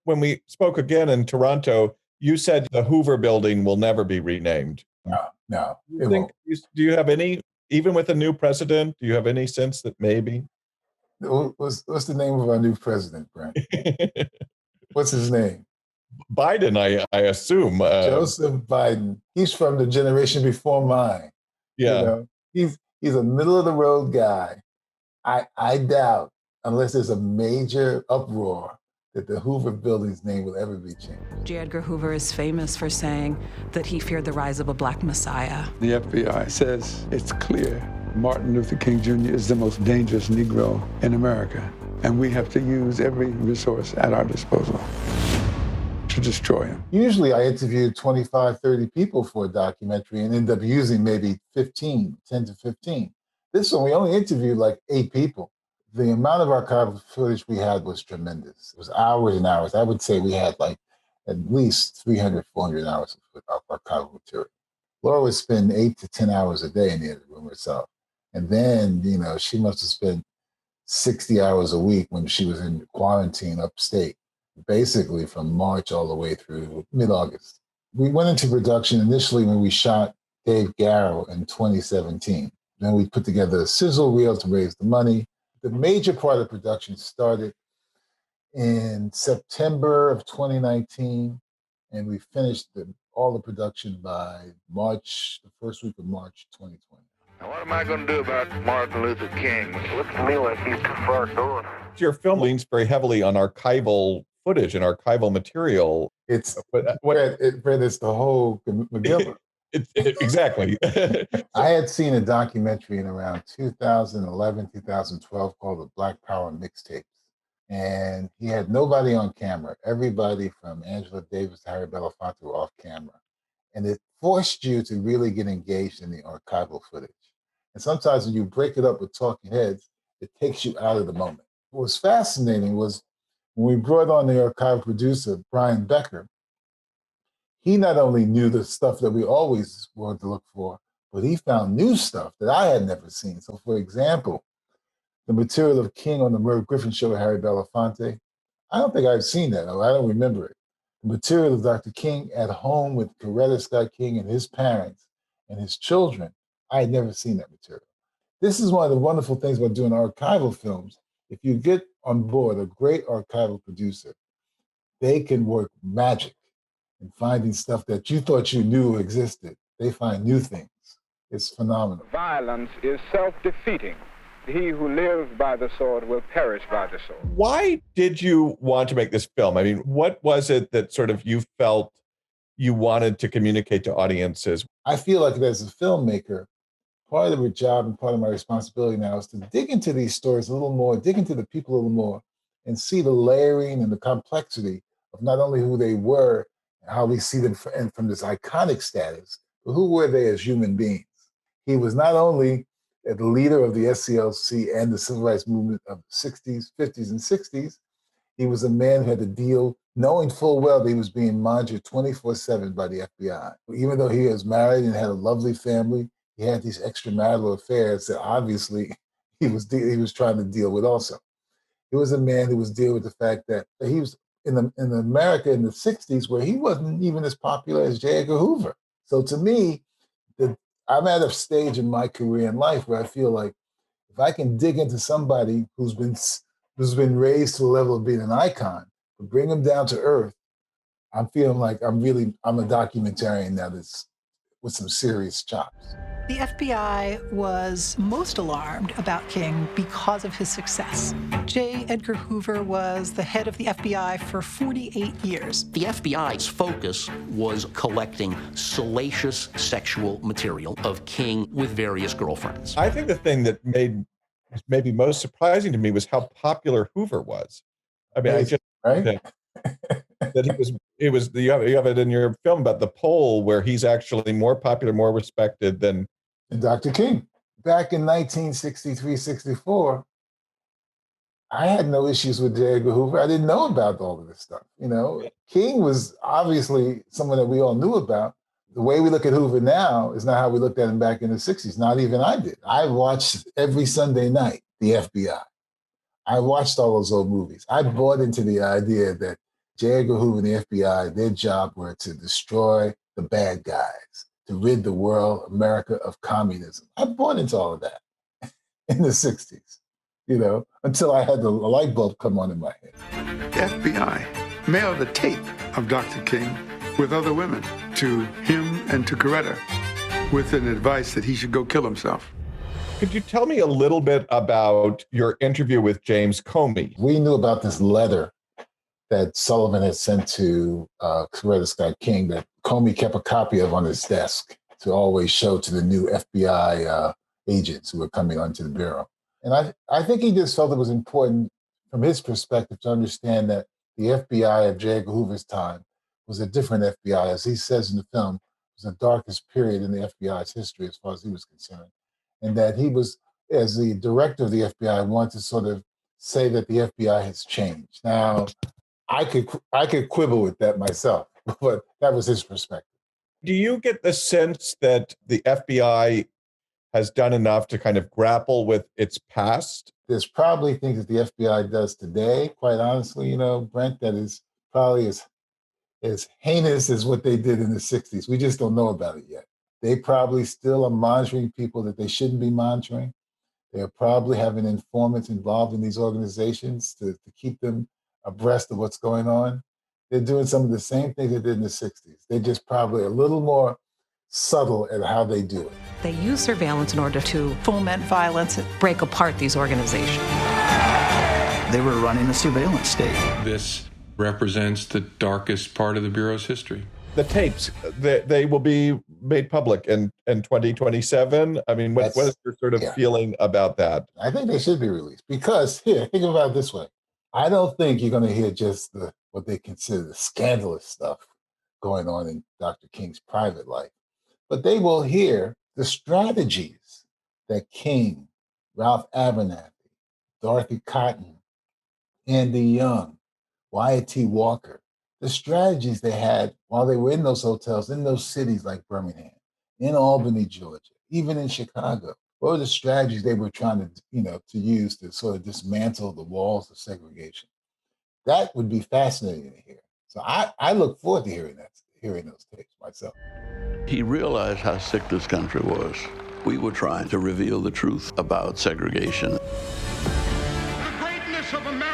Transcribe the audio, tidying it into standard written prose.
when we spoke again in Toronto, you said the Hoover building will never be renamed. No, it won't. Do you have any, even with a new president, do you have any sense that maybe? What's the name of our new president, Brent? What's his name? Biden, I assume. Joseph Biden. He's from the generation before mine. Yeah. You know, he's a middle of the road guy. I doubt, unless there's a major uproar, that the Hoover building's name will ever be changed. J. Edgar Hoover is famous for saying that he feared the rise of a black messiah. The FBI says it's clear Martin Luther King Jr. is the most dangerous Negro in America, and we have to use every resource at our disposal to destroy him. Usually I interviewed 25, 30 people for a documentary and end up using maybe 10 to 15. This one, we only interviewed like 8 people. The amount of archival footage we had was tremendous. It was hours and hours. I would say we had like at least 300, 400 hours of archival material. Laura would spend 8 to 10 hours a day in the room herself. And then, you know, she must have spent 60 hours a week when she was in quarantine upstate, basically from March all the way through mid-August. We went into production initially when we shot Dave Garrow in 2017. Then we put together a sizzle reel to raise the money. The major part of production started in September of 2019, and we finished all the production by March, the first week of March 2020. Now, what am I going to do about Martin Luther King? It looks to me like he's too far gone. Your film leans very heavily on archival footage and archival material. It's it's the whole Megillah. Exactly. I had seen a documentary in around 2011, 2012 called the Black Power Mixtapes. And he had nobody on camera. Everybody from Angela Davis to Harry Belafonte were off camera. And it forced you to really get engaged in the archival footage. And sometimes when you break it up with talking heads, it takes you out of the moment. What was fascinating was when we brought on the archival producer, Brian Becker, he not only knew the stuff that we always wanted to look for, but he found new stuff that I had never seen. So for example, the material of King on the Merv Griffin show with Harry Belafonte, I don't think I've seen that, or I don't remember it. The material of Dr. King at home with Coretta Scott King and his parents and his children, I had never seen that material. This is one of the wonderful things about doing archival films. If you get on board a great archival producer, they can work magic in finding stuff that you thought you knew existed. They find new things. It's phenomenal. Violence is self-defeating. He who lives by the sword will perish by the sword. Why did you want to make this film? I mean, what was it that sort of you felt you wanted to communicate to audiences? I feel like as a filmmaker, part of the job and part of my responsibility now is to dig into these stories a little more, dig into the people a little more, and see the layering and the complexity of not only who they were, how we see them from this iconic status, but who were they as human beings? He was not only the leader of the SCLC and the civil rights movement of the 60s, 50s, and 60s, he was a man who had to deal, knowing full well that he was being monitored 24/7 by the FBI. Even though he was married and had a lovely family, he had these extramarital affairs that obviously he was trying to deal with also. He was a man who was dealing with the fact that he was in America in the 60s where he wasn't even as popular as J. Edgar Hoover. So to me, I'm at a stage in my career and life where I feel like if I can dig into somebody who's been raised to the level of being an icon, but bring him down to earth, I'm feeling like I'm a documentarian now that's with some serious chops. The FBI was most alarmed about King because of his success. J. Edgar Hoover was the head of the FBI for 48 years. The FBI's focus was collecting salacious sexual material of King with various girlfriends. I think the thing that made maybe most surprising to me was how popular Hoover was. I mean, I just right? that he was you have it in your film about the poll where he's actually more popular, more respected than Dr. King. Back in 1963, 64, I had no issues with J. Edgar Hoover. I didn't know about all of this stuff. You know, King was obviously someone that we all knew about. The way we look at Hoover now is not how we looked at him back in the 60s. Not even I did. I watched every Sunday night, the FBI. I watched all those old movies. I bought into the idea that J. Edgar Hoover and the FBI, their job were to destroy the bad guys, to rid the world, America, of communism. I bought into all of that in the 60s, until I had the light bulb come on in my head. The FBI mailed a tape of Dr. King with other women to him and to Coretta with an advice that he should go kill himself. Could you tell me a little bit about your interview with James Comey? We knew about this letter that Sullivan had sent to Coretta Scott King that Comey kept a copy of on his desk to always show to the new FBI agents who were coming onto the Bureau. And I think he just felt it was important from his perspective to understand that the FBI of J. Edgar Hoover's time was a different FBI. As he says in the film, it was the darkest period in the FBI's history as far as he was concerned. And that he was, as the director of the FBI, wanted to sort of say that the FBI has changed. Now, I could quibble with that myself, but that was his perspective. Do you get the sense that the FBI has done enough to kind of grapple with its past? There's probably things that the FBI does today, quite honestly, Brent, that is probably as heinous as what they did in the 60s. We just don't know about it yet. They probably still are monitoring people that they shouldn't be monitoring. They're probably having informants involved in these organizations to keep them abreast of what's going on. They're doing some of the same things they did in the 60s. They're just probably a little more subtle at how they do it. They use surveillance in order to foment violence and break apart these organizations. They were running a surveillance state. This represents the darkest part of the Bureau's history. The tapes, they will be made public in 2027. I mean, what is your sort of feeling about that? I think they should be released because, think about it this way. I don't think you're going to hear just what they consider the scandalous stuff going on in Dr. King's private life, but they will hear the strategies that King, Ralph Abernathy, Dorothy Cotton, Andy Young, Wyatt T. Walker, the strategies they had while they were in those hotels, in those cities like Birmingham, in Albany, Georgia, even in Chicago. What were the strategies they were trying to use to sort of dismantle the walls of segregation? That would be fascinating to hear. So I look forward to hearing those tapes myself. He realized how sick this country was. We were trying to reveal the truth about segregation. The greatness of America